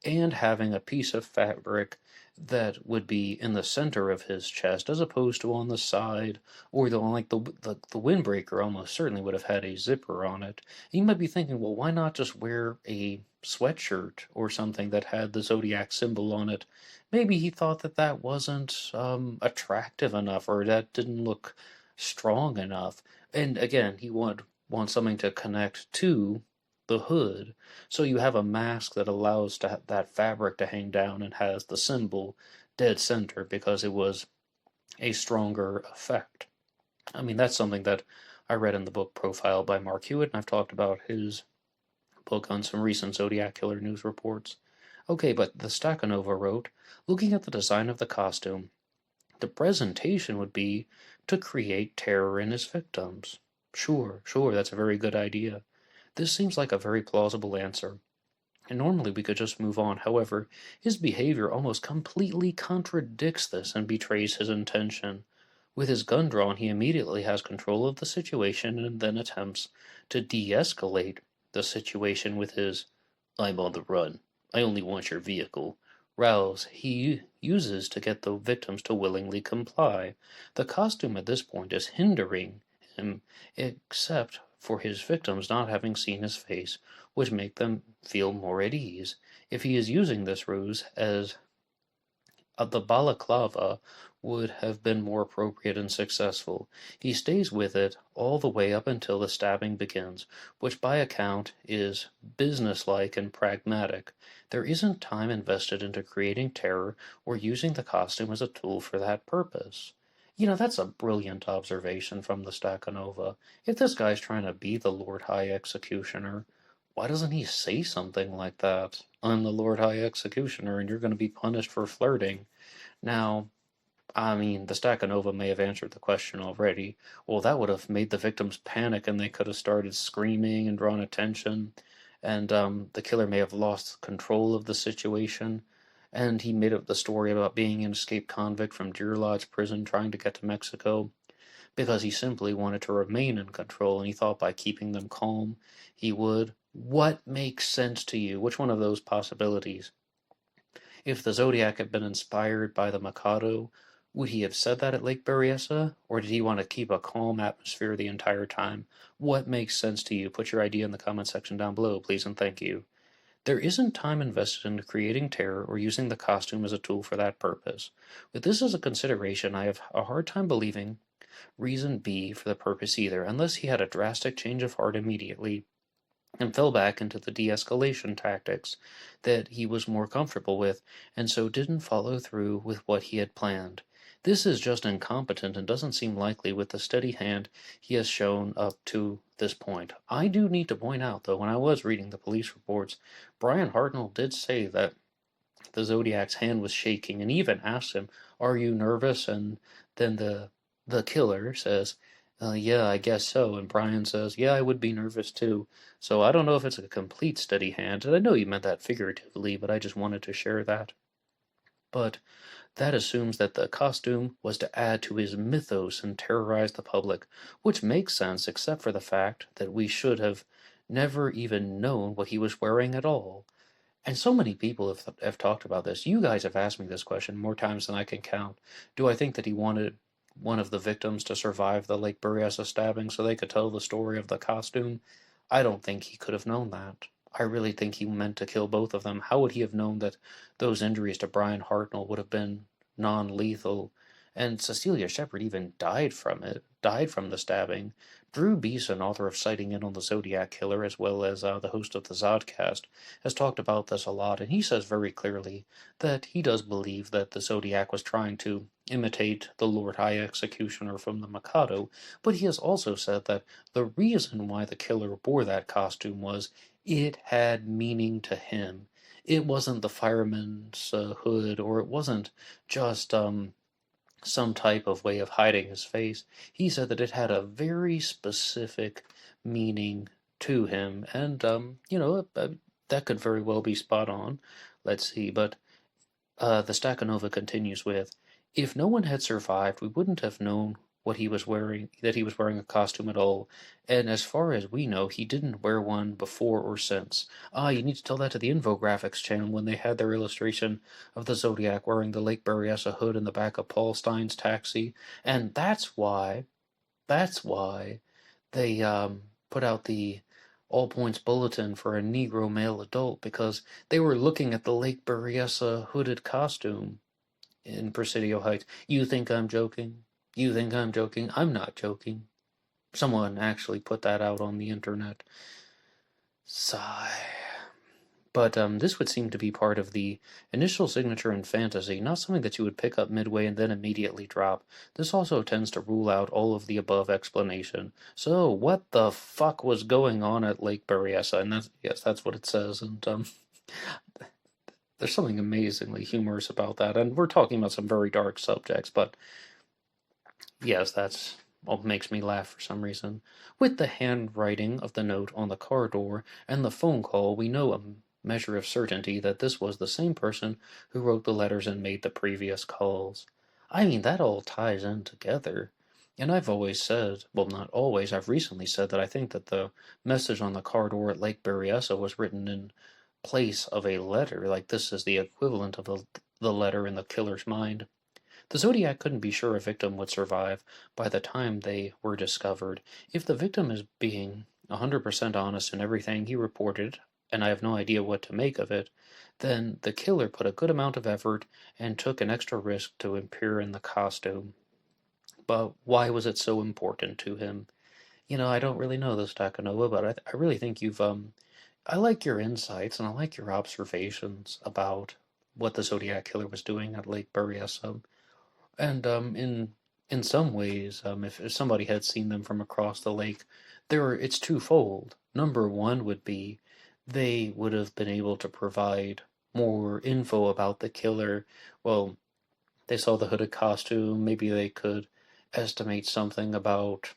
and having a piece of fabric that would be in the center of his chest as opposed to on the side, or the windbreaker almost certainly would have had a zipper on it. You might be thinking, well, why not just wear a sweatshirt or something that had the zodiac symbol on it? Maybe he thought that that wasn't attractive enough, or that didn't look strong enough. And again, he would want something to connect to the hood, so you have a mask that allows that fabric to hang down and has the symbol dead center because it was a stronger effect. I mean, that's something that I read in the book Profile by Mark Hewitt, and I've talked about his book on some recent Zodiac Killer news reports. Okay, but the Stakhanova wrote, looking at the design of the costume, the presentation would be to create terror in his victims. Sure, that's a very good idea. This seems like a very plausible answer, and normally we could just move on. However, his behavior almost completely contradicts this and betrays his intention. With his gun drawn, he immediately has control of the situation and then attempts to de-escalate the situation with his "I'm on the run, I only want your vehicle" rouse he uses to get the victims to willingly comply. The costume at this point is hindering him, except for his victims not having seen his face, would make them feel more at ease. If he is using this ruse as the balaclava would have been more appropriate and successful. He stays with it all the way up until the stabbing begins, which by account is businesslike and pragmatic. There isn't time invested into creating terror or using the costume as a tool for that purpose. That's a brilliant observation from the Stakhanova. If this guy's trying to be the Lord High Executioner, why doesn't he say something like that? I'm the Lord High Executioner, and you're going to be punished for flirting. Now, I mean, the Stakhanova may have answered the question already. Well, that would have made the victims panic, and they could have started screaming and drawn attention, and the killer may have lost control of the situation. And he made up the story about being an escaped convict from Deer Lodge prison trying to get to Mexico because he simply wanted to remain in control, and he thought by keeping them calm, he would. What makes sense to you? Which one of those possibilities? If the Zodiac had been inspired by the Mikado, would he have said that at Lake Berryessa, or did he want to keep a calm atmosphere the entire time? What makes sense to you? Put your idea in the comment section down below, please, and thank you. There isn't time invested into creating terror or using the costume as a tool for that purpose. With this as a consideration, I have a hard time believing reason B for the purpose either, unless he had a drastic change of heart immediately and fell back into the de-escalation tactics that he was more comfortable with, and so didn't follow through with what he had planned. This is just incompetent and doesn't seem likely with the steady hand he has shown up to this point. I do need to point out, though, when I was reading the police reports, Brian Hartnell did say that the Zodiac's hand was shaking, and even asked him, "Are you nervous?" And then the killer says, "Yeah, I guess so." And Brian says, "Yeah, I would be nervous too." So I don't know if it's a complete steady hand, and I know you meant that figuratively, but I just wanted to share that. But that assumes that the costume was to add to his mythos and terrorize the public, which makes sense except for the fact that we should have never even known what he was wearing at all. And so many people have talked about this. You guys have asked me this question more times than I can count. Do I think that he wanted one of the victims to survive the Lake Berryessa stabbing so they could tell the story of the costume. I don't think he could have known that. I really think he meant to kill both of them. How would he have known that those injuries to Brian Hartnell would have been non-lethal? And Cecilia Shepard even died from it, died from the stabbing. Drew Beeson, author of Sighting In on the Zodiac Killer, as well as the host of the Zodcast, has talked about this a lot, and he says very clearly that he does believe that the Zodiac was trying to imitate the Lord High Executioner from the Mikado, but he has also said that the reason why the killer wore that costume was it had meaning to him. It wasn't the fireman's hood, or it wasn't just some type of way of hiding his face. He said that it had a very specific meaning to him, and that could very well be spot on. Let's see, but the Stakhanova continues with, if no one had survived, we wouldn't have known what he was wearing, that he was wearing a costume at all, and as far as we know, he didn't wear one before or since. You need to tell that to the Infographics channel when they had their illustration of the Zodiac wearing the Lake Berryessa hood in the back of Paul Stein's taxi, and that's why they put out the all points bulletin for a Negro male adult, because they were looking at the Lake Berryessa hooded costume in Presidio Heights. You think I'm joking? You think I'm joking? I'm not joking. Someone actually put that out on the internet. Sigh. But this would seem to be part of the initial signature in fantasy, not something that you would pick up midway and then immediately drop. This also tends to rule out all of the above explanation. So, what the fuck was going on at Lake Berryessa? And that's what it says. And there's something amazingly humorous about that. And we're talking about some very dark subjects, but yes, that's what makes me laugh for some reason. With the handwriting of the note on the car door and the phone call, we know a measure of certainty that this was the same person who wrote the letters and made the previous calls. I mean, that all ties in together. And I've always said, well, not always, I've recently said that I think that the message on the car door at Lake Berryessa was written in place of a letter, like this is the equivalent of the letter in the killer's mind. The Zodiac couldn't be sure a victim would survive by the time they were discovered. If the victim is being 100% honest in everything he reported, and I have no idea what to make of it, then the killer put a good amount of effort and took an extra risk to appear in the costume. But why was it so important to him? I don't really know this, Takanova, but I really think I like your insights and I like your observations about what the Zodiac killer was doing at Lake Berryessa. And in some ways, if somebody had seen them from across the lake, it's twofold. Number one would be they would have been able to provide more info about the killer. Well, they saw the hooded costume, maybe they could estimate something about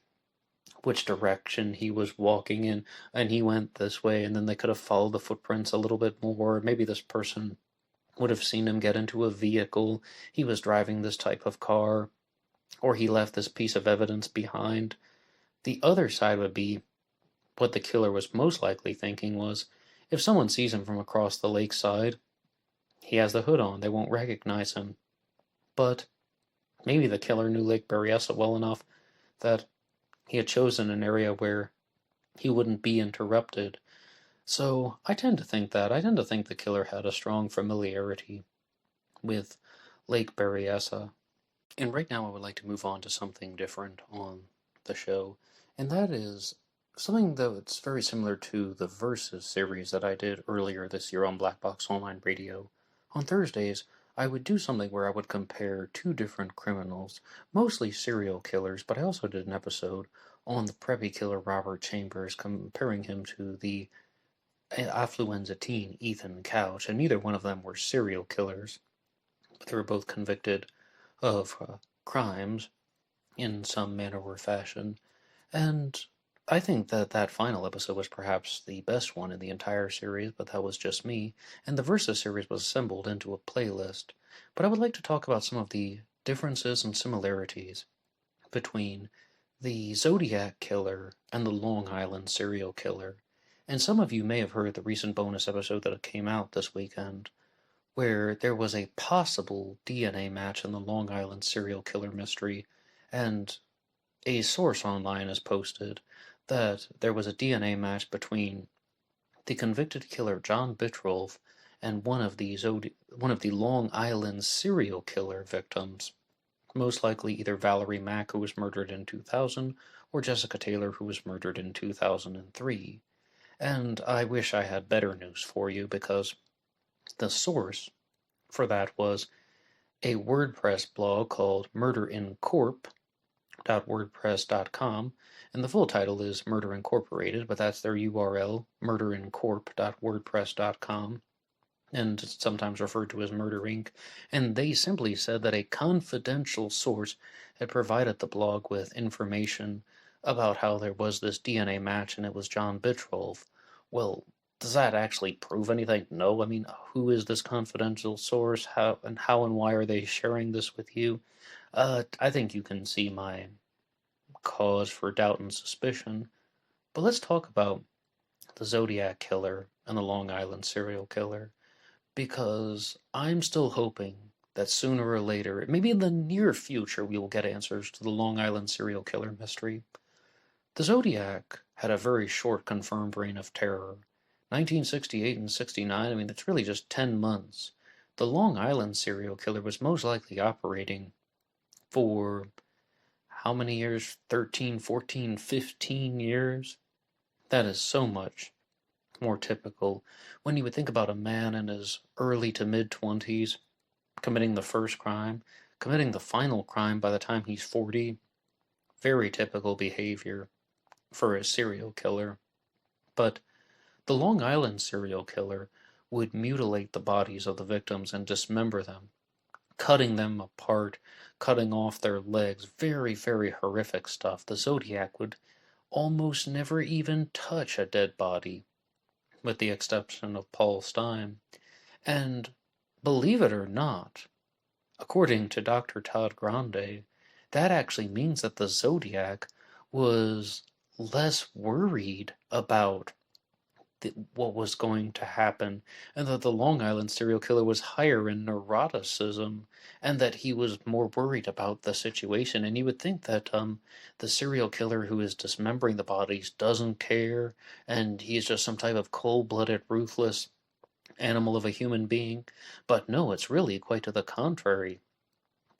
which direction he was walking in, and he went this way, and then they could have followed the footprints a little bit more. Maybe this person would have seen him get into a vehicle, he was driving this type of car, or he left this piece of evidence behind. The other side would be what the killer was most likely thinking was, if someone sees him from across the lakeside, he has the hood on, they won't recognize him. But maybe the killer knew Lake Berryessa well enough that he had chosen an area where he wouldn't be interrupted. So I tend to think the killer had a strong familiarity with Lake Berryessa. And right now I would like to move on to something different on the show, and that is something that's very similar to the Versus series that I did earlier this year on BlackBoxOnlineRadio. On Thursdays, I would do something where I would compare two different criminals, mostly serial killers, but I also did an episode on the preppy killer Robert Chambers, comparing him to the affluenza teen Ethan Couch, and neither one of them were serial killers, but they were both convicted of crimes in some manner or fashion, and I think that final episode was perhaps the best one in the entire series, but that was just me, and the Versus series was assembled into a playlist. But I would like to talk about some of the differences and similarities between the Zodiac killer and the Long Island serial killer. And some of you may have heard the recent bonus episode that came out this weekend, where there was a possible DNA match in the Long Island serial killer mystery, and a source online has posted that there was a DNA match between the convicted killer John Bitrolf and one of the Long Island serial killer victims, most likely either Valerie Mack, who was murdered in 2000, or Jessica Taylor, who was murdered in 2003. And I wish I had better news for you, because the source for that was a WordPress blog called murderincorp.wordpress.com, and the full title is Murder Incorporated, but that's their URL, murderincorp.wordpress.com, and it's sometimes referred to as Murder Inc. And they simply said that a confidential source had provided the blog with information about how there was this DNA match and it was John Bitrolf. Well, does that actually prove anything? No. I mean, who is this confidential source? How and why are they sharing this with you? I think you can see my cause for doubt and suspicion. But let's talk about the Zodiac killer and the Long Island serial killer, because I'm still hoping that sooner or later, maybe in the near future, we will get answers to the Long Island serial killer mystery. The Zodiac had a very short confirmed reign of terror. 1968 and 69, I mean, that's really just 10 months. The Long Island serial killer was most likely operating for how many years? 13, 14, 15 years? That is so much more typical when you would think about a man in his early to mid-20s committing the first crime, committing the final crime by the time he's 40. Very typical behavior for a serial killer. But the Long Island serial killer would mutilate the bodies of the victims and dismember them, cutting them apart, cutting off their legs. Very, very horrific stuff. The Zodiac would almost never even touch a dead body, with the exception of Paul Stine. And believe it or not, according to Dr. Todd Grande, that actually means that the Zodiac was less worried about what was going to happen, and that the Long Island serial killer was higher in neuroticism, and that he was more worried about the situation. And you would think that the serial killer who is dismembering the bodies doesn't care, and he's just some type of cold-blooded, ruthless animal of a human being. But no, it's really quite to the contrary.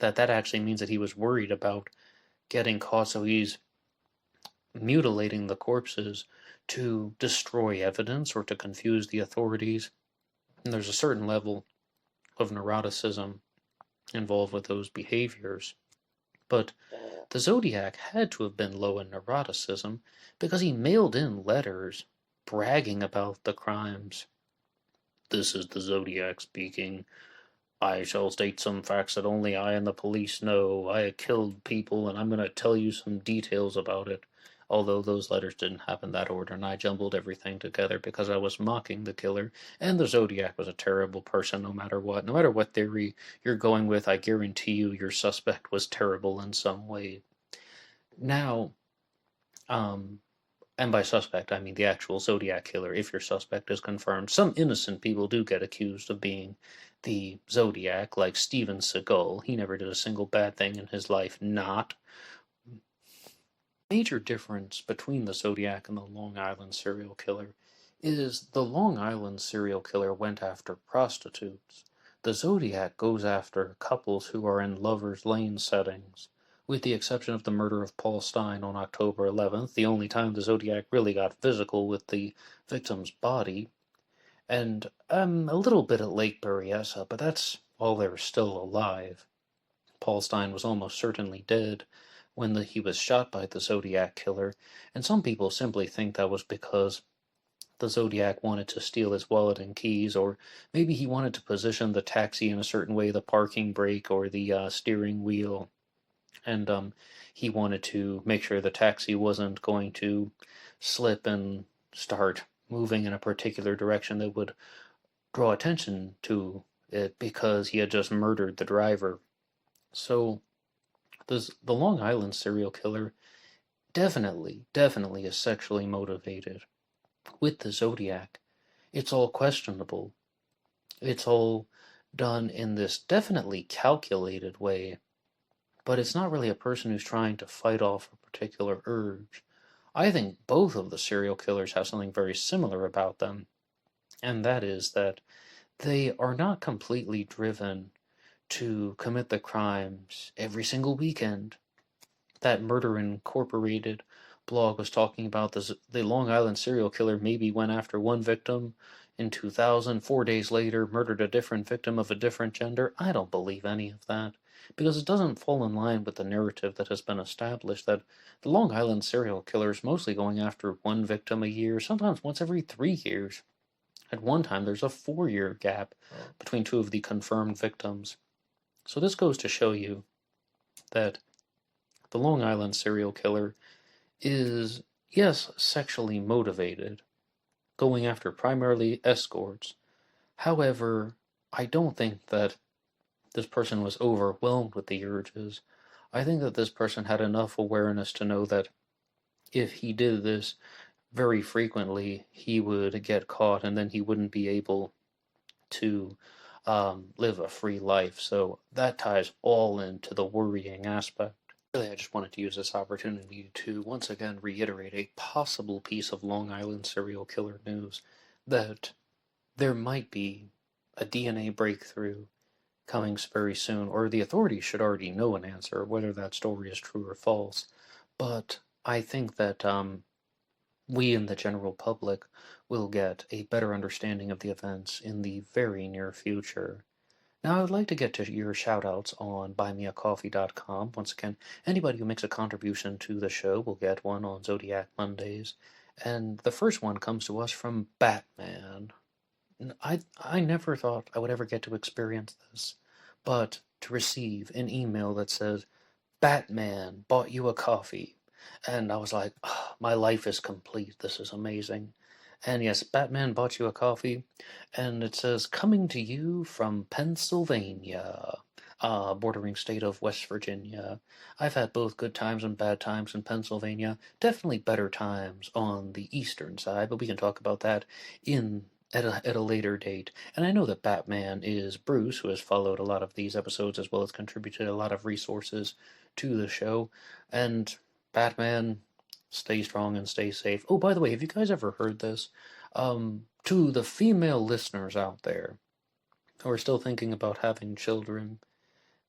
That actually means that he was worried about getting caught, so he's mutilating the corpses to destroy evidence or to confuse the authorities. And there's a certain level of neuroticism involved with those behaviors. But the Zodiac had to have been low in neuroticism because he mailed in letters bragging about the crimes. This is the Zodiac speaking. I shall state some facts that only I and the police know. I killed people, and I'm going to tell you some details about it. Although those letters didn't have in that order, and I jumbled everything together because I was mocking the killer, and the Zodiac was a terrible person no matter what. No matter what theory you're going with, I guarantee you your suspect was terrible in some way. Now, and by suspect, I mean the actual Zodiac killer, if your suspect is confirmed. Some innocent people do get accused of being the Zodiac, like Steven Seagal. He never did a single bad thing in his life, not. Major difference between the Zodiac and the Long Island serial killer is the Long Island serial killer went after prostitutes. The Zodiac goes after couples who are in lovers' lane settings, with the exception of the murder of Paul Stine on October 11th, the only time the Zodiac really got physical with the victim's body, and a little bit at Lake Berryessa, but that's while they were still alive. Paul Stine was almost certainly dead when he was shot by the Zodiac killer, and some people simply think that was because the Zodiac wanted to steal his wallet and keys, or maybe he wanted to position the taxi in a certain way, the parking brake or the steering wheel, and he wanted to make sure the taxi wasn't going to slip and start moving in a particular direction that would draw attention to it because he had just murdered the driver. So the Long Island serial killer definitely is sexually motivated. With the Zodiac, it's all questionable. It's all done in this definitely calculated way, but it's not really a person who's trying to fight off a particular urge. I think both of the serial killers have something very similar about them, and that is that they are not completely driven to commit the crimes every single weekend. That Murder Incorporated blog was talking about the Long Island serial killer maybe went after one victim in 2000, 4 days later murdered a different victim of a different gender. I don't believe any of that, because it doesn't fall in line with the narrative that has been established that the Long Island serial killer is mostly going after one victim a year, sometimes once every 3 years. At one time, there's a 4-year gap between two of the confirmed victims. So this goes to show you that the Long Island serial killer is, yes, sexually motivated, going after primarily escorts. However, I don't think that this person was overwhelmed with the urges. I think that this person had enough awareness to know that if he did this very frequently, he would get caught and then he wouldn't be able to live a free life. So that ties all into the worrying aspect. Really, I just wanted to use this opportunity to once again reiterate a possible piece of Long Island serial killer news that there might be a DNA breakthrough coming very soon, or the authorities should already know an answer, whether that story is true or false. But I think that we in the general public will get a better understanding of the events in the very near future. Now, I would like to get to your shout-outs on BuyMeACoffee.com. Once again, anybody who makes a contribution to the show will get one on Zodiac Mondays. And the first one comes to us from Batman. I never thought I would ever get to experience this, but to receive an email that says, Batman bought you a coffee. And I was like, oh, my life is complete. This is amazing. And yes, Batman bought you a coffee, and it says, coming to you from Pennsylvania, bordering state of West Virginia. I've had both good times and bad times in Pennsylvania. Definitely better times on the eastern side, but we can talk about that at a later date. And I know that Batman is Bruce, who has followed a lot of these episodes as well as contributed a lot of resources to the show. And Batman, stay strong and stay safe. Oh, by the way, have you guys ever heard this? To the female listeners out there who are still thinking about having children,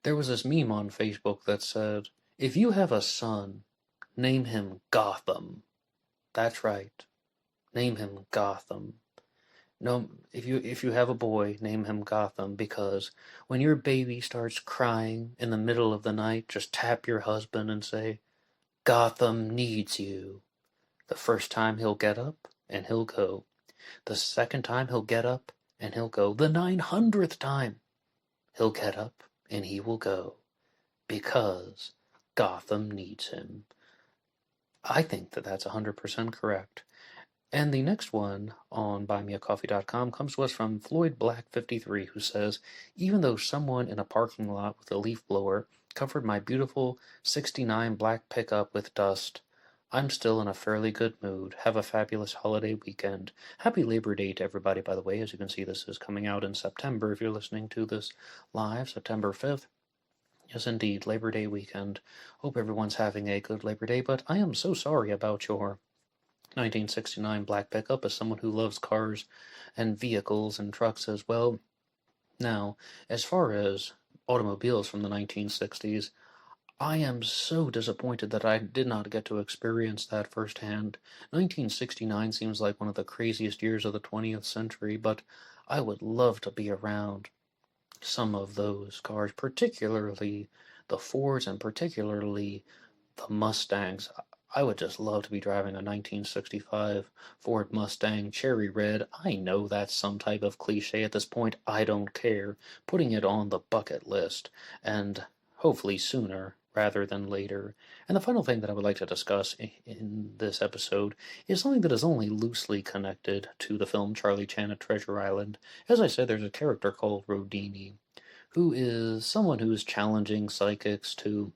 there was this meme on Facebook that said, if you have a son, name him Gotham. That's right. Name him Gotham. No, if you have a boy, name him Gotham, because when your baby starts crying in the middle of the night, just tap your husband and say, Gotham needs you. The first time he'll get up and he'll go. The second time he'll get up and he'll go. The 900th time he'll get up and he will go. Because Gotham needs him. I think that that's 100% correct. And the next one on BuyMeACoffee.com comes to us from Floyd Black 53, who says, even though someone in a parking lot with a leaf blower covered my beautiful 69 black pickup with dust, I'm still in a fairly good mood. Have a fabulous holiday weekend. Happy Labor Day to everybody, by the way. As you can see, this is coming out in September if you're listening to this live, September 5th. Yes, indeed, Labor Day weekend. Hope everyone's having a good Labor Day, but I am so sorry about your 1969 black pickup as someone who loves cars and vehicles and trucks as well. Now, as far as automobiles from the 1960s, I am so disappointed that I did not get to experience that firsthand. 1969 seems like one of the craziest years of the 20th century, but I would love to be around some of those cars, particularly the Fords and particularly the Mustangs. I would just love to be driving a 1965 Ford Mustang Cherry Red. I know that's some type of cliche at this point. I don't care. Putting it on the bucket list, and hopefully sooner rather than later. And the final thing that I would like to discuss in this episode is something that is only loosely connected to the film Charlie Chan at Treasure Island. As I said, there's a character called Rodini, who is someone who is challenging psychics to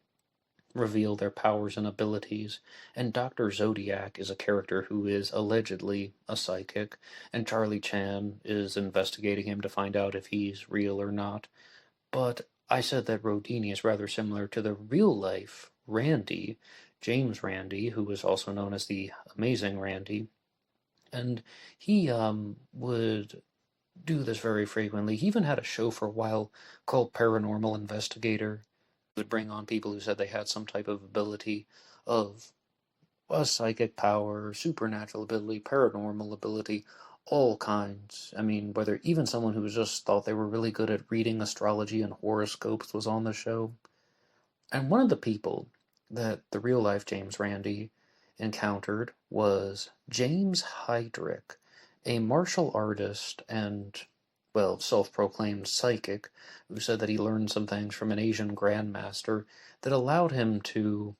reveal their powers and abilities, and Dr. Zodiac is a character who is allegedly a psychic, and Charlie Chan is investigating him to find out if he's real or not. But I said that Rodini is rather similar to the real-life Randy, James Randi, who was also known as the Amazing Randy, and he would do this very frequently. He even had a show for a while called Paranormal Investigator. He would bring on people who said they had some type of ability of a psychic power, supernatural ability, paranormal ability, all kinds. I mean, whether even someone who just thought they were really good at reading astrology and horoscopes was on the show. And one of the people that the real life James Randi encountered was James Heydrich, a martial artist and, well, self-proclaimed psychic, who said that he learned some things from an Asian grandmaster that allowed him to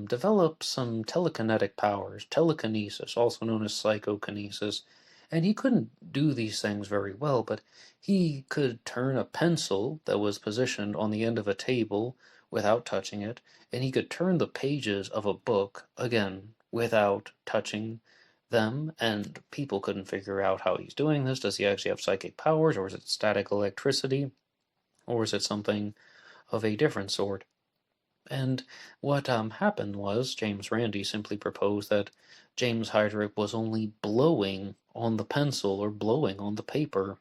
develop some telekinetic powers, telekinesis, also known as psychokinesis. And he couldn't do these things very well, but he could turn a pencil that was positioned on the end of a table without touching it, and he could turn the pages of a book, again, without touching them, and people couldn't figure out how he's doing this. Does he actually have psychic powers, or is it static electricity, or is it something of a different sort? And what happened was James Randi simply proposed that James Heydrich was only blowing on the pencil or blowing on the paper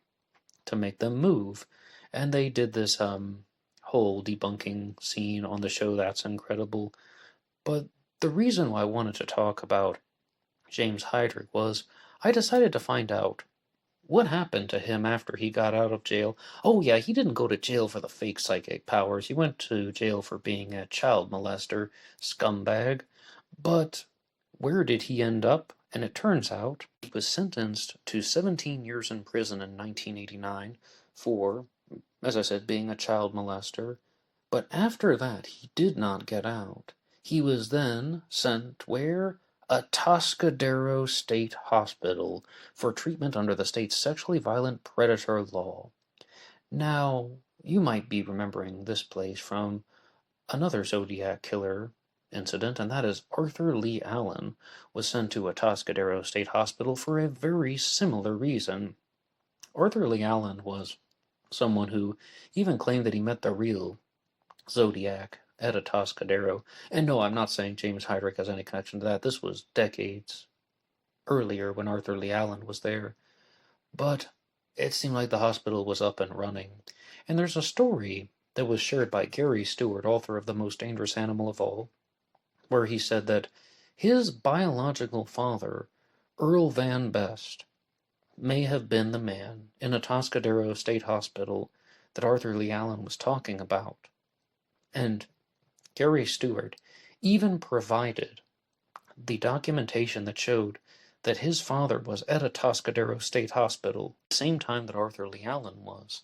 to make them move. And they did this whole debunking scene on the show That's Incredible. But the reason why I wanted to talk about James Heydrich was I decided to find out what happened to him after he got out of jail. Oh yeah, he didn't go to jail for the fake psychic powers. He went to jail for being a child molester, scumbag. But where did he end up? And it turns out he was sentenced to 17 years in prison in 1989 for, as I said, being a child molester. But after that, he did not get out. He was then sent where? Atascadero State Hospital for treatment under the state's sexually violent predator law. Now, you might be remembering this place from another Zodiac killer incident, and that is Arthur Lee Allen was sent to Atascadero State Hospital for a very similar reason. Arthur Lee Allen was someone who even claimed that he met the real Zodiac at Atascadero. And no, I'm not saying James Heydrich has any connection to that. This was decades earlier when Arthur Lee Allen was there. But it seemed like the hospital was up and running. And there's a story that was shared by Gary Stewart, author of The Most Dangerous Animal of All, where he said that his biological father, Earl Van Best, may have been the man in Atascadero State Hospital that Arthur Lee Allen was talking about. And Gary Stewart even provided the documentation that showed that his father was at Atascadero State Hospital at the same time that Arthur Lee Allen was.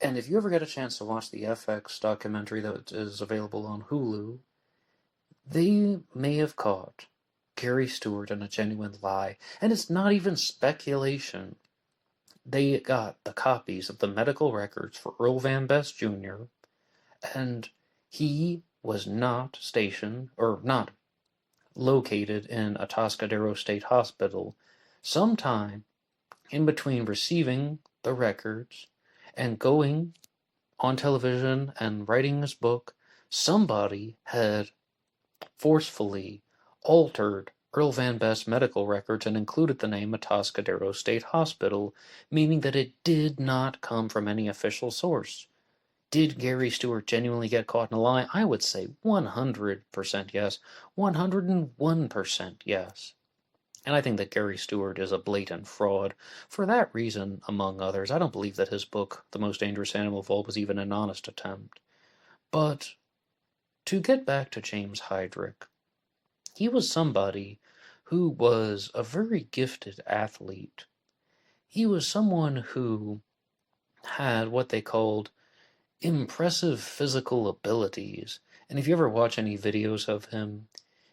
And if you ever get a chance to watch the FX documentary that is available on Hulu, they may have caught Gary Stewart in a genuine lie. And it's not even speculation. They got the copies of the medical records for Earl Van Best Jr., and he was not stationed, or not located in Atascadero State Hospital. Sometime in between receiving the records and going on television and writing his book, somebody had forcefully altered Earl Van Best's medical records and included the name Atascadero State Hospital, meaning that it did not come from any official source. Did Gary Stewart genuinely get caught in a lie? I would say 100% yes, 101% yes. And I think that Gary Stewart is a blatant fraud. For that reason, among others, I don't believe that his book, The Most Dangerous Animal of All, was even an honest attempt. But to get back to James Heydrich, he was somebody who was a very gifted athlete. He was someone who had what they called impressive physical abilities. And if you ever watch any videos of him,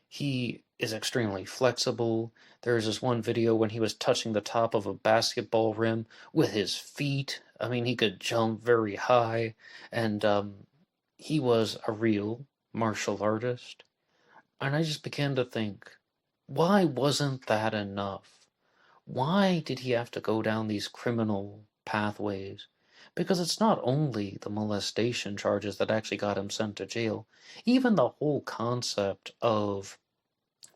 he is extremely flexible. There's this one video when he was touching the top of a basketball rim with his feet. I mean, he could jump very high, and he was a real martial artist. And I just began to think, why wasn't that enough? Why did he have to go down these criminal pathways? because it's not only the molestation charges that actually got him sent to jail, even the whole concept of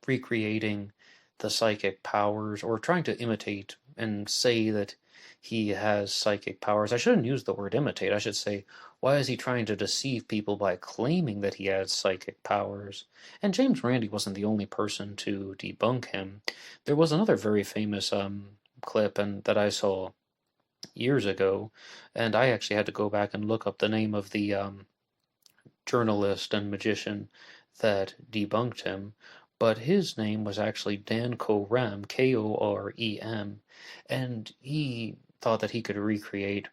recreating the psychic powers or trying to imitate and say that he has psychic powers. I shouldn't use the word imitate. I should say, why is he trying to deceive people by claiming that he has psychic powers? And James Randi wasn't the only person to debunk him. There was another very famous clip and that I saw years ago, and I actually had to go back and look up the name of the journalist and magician that debunked him, but his name was actually Dan Korem, Korem, and he thought that he could recreate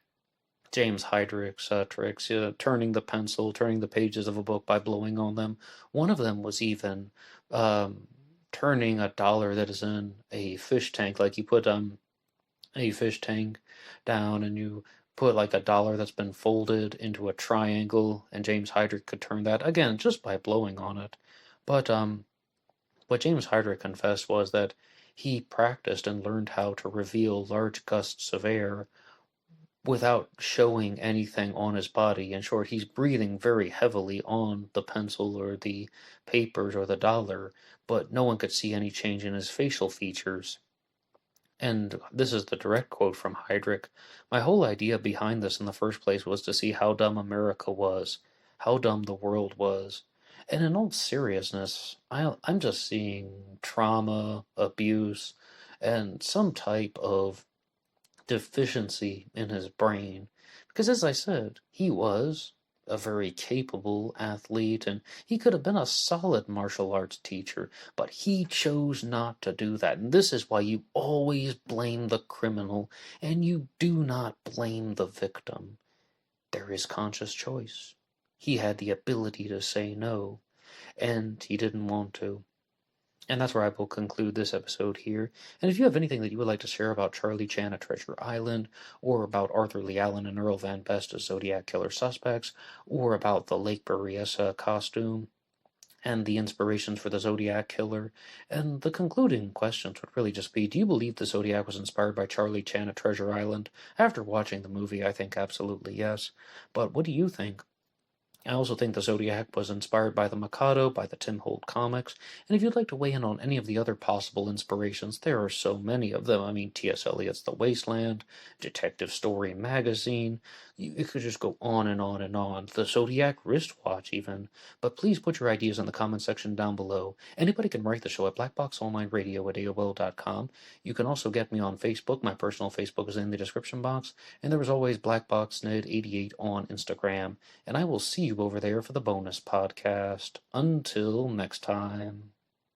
James Heydrich's tricks, turning the pencil, turning the pages of a book by blowing on them. One of them was even um, turning a dollar that is in a fish tank, like you put a fish tank down and you put like a dollar that's been folded into a triangle, and James Heydrich could turn that again just by blowing on it. But what James Heydrich confessed was that he practiced and learned how to reveal large gusts of air without showing anything on his body. In short, he's breathing very heavily on the pencil or the papers or the dollar, but no one could see any change in his facial features. And this is the direct quote from Heydrich. My whole idea behind this in the first place was to see how dumb America was, how dumb the world was. And in all seriousness, I'm just seeing trauma, abuse, and some type of deficiency in his brain. Because as I said, he was a very capable athlete and he could have been a solid martial arts teacher, but he chose not to do that. And this is why you always blame the criminal and you do not blame the victim. There is conscious choice. He had the ability to say no, and he didn't want to. And that's where I will conclude this episode here. And if you have anything that you would like to share about Charlie Chan at Treasure Island, or about Arthur Lee Allen and Earl Van Best as Zodiac Killer Suspects, or about the Lake Berryessa costume, and the inspirations for the Zodiac Killer, and the concluding questions would really just be, do you believe the Zodiac was inspired by Charlie Chan at Treasure Island? After watching the movie, I think absolutely yes. But what do you think? I also think the Zodiac was inspired by the Mikado, by the Tim Holt comics, and if you'd like to weigh in on any of the other possible inspirations, there are so many of them. I mean, T.S. Eliot's The Wasteland, Detective Story Magazine, it could just go on and on and on. The Zodiac wristwatch, even. But please put your ideas in the comment section down below. Anybody can write the show at BlackBoxOnlineRadio at AOL.com. You can also get me on Facebook. My personal Facebook is in the description box. And there is always BlackBoxNed88 on Instagram. And I will see you over there for the bonus podcast. Until next time.